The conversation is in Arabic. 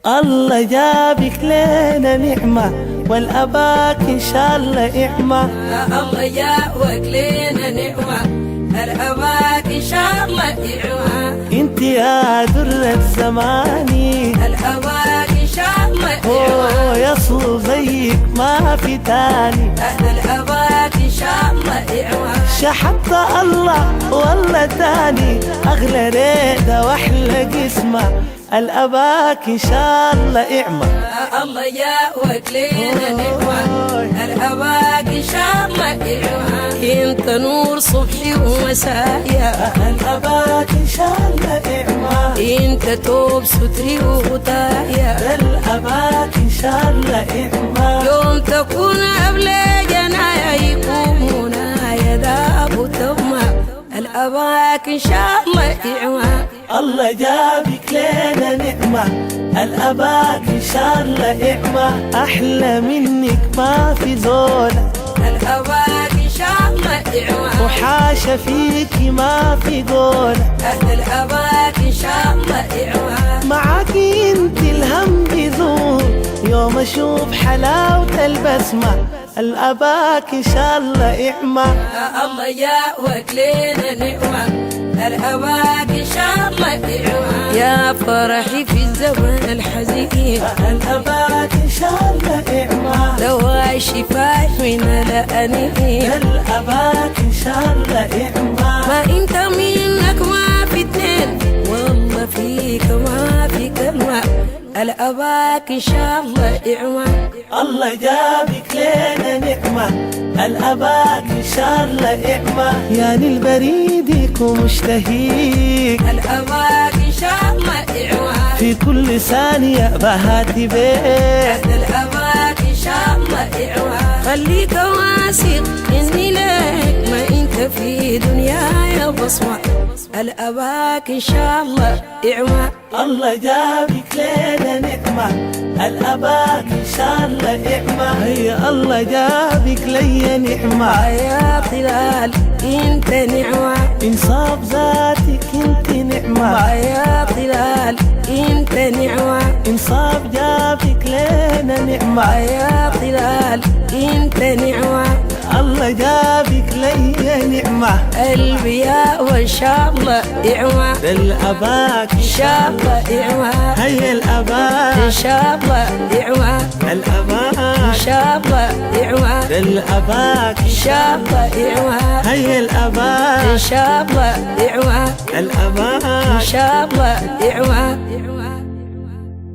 الله جابك لنا نعمة والأباك إن شاء الله إعمة. الله جابك لنا نعمة الأباك إن شاء الله إعمة. انت يا درة زماني الأباك إن شاء الله إعمة. يصل زيك ما في تاني. الأباك إن شاء الله إعمة. شحبت الله والله تاني أغلى ريدة وأحلى قسمة الأباك إن شاء الله إعمة. الله جابك لنا نعمة الأباك إن شاء الله إعمة. انت نور صبحي ومسايا الأباك إن شاء الله إعمة. انت توب ستري وغطايا الأباك إن شاء الله إعمة. يوم تكون أبلجنا يكون يداب وتما الأباك إن شاء الله إعمة. الله جابك لنا نعمة الأباك إن شاء الله إعمة. أحلى منك ما في زولة الأباك إن شاء الله إعمة. وحاشا فيك ما في قولة الأباك إن شاء الله إعمة. معاك انت الهم بيزول يوم أشوف حلاوة البسمة الأباك إن شاء الله إعمة. الله جابك لنا نعمة الأباك إن شاء الله إعمة. يا فرحي في الزمن الحزين الأباك إن شاء الله إعمة. دواء شفاء من الأنين الأباك إن شاء الله إعمة. ما انت منك ما في اتنين والله فيك ما في كلمة الأباك إن شاء الله إعمة. الله جابك لنا نعمة الأباك إن شاء الله إعمة. يعني البريد يكون مشتهيك الأباك إن شاء الله إعمة. في كل ثانية بهاتي بيك. الأباك إن شاء الله إعمة. خليك واثق إني لك ما انت في دنيايا بصمة الأباك إن شاء الله إعمة. الله جابك لنا نعمة الأباك إن شاء الله إعمة. هي الله جابك لي نعمة يا طلال انت نعمة. إنصاف ذاتك انت نعمة يا طلال انت نعمة. إنصاف جابك لنا نعمة يا طلال انت نعمة. الله جابك لي نعمة. قلبي يا وإن شاء الله إعمة. الأباك إن شاء الله إعمة. هي الأباك إن شاء الله إعمة. الأباك إن شاء الله إعمة. الأباك إن شاء الله إعمة. هي إن الأباك شاء الله إعمة. الأباك إن شاء الله إعمة.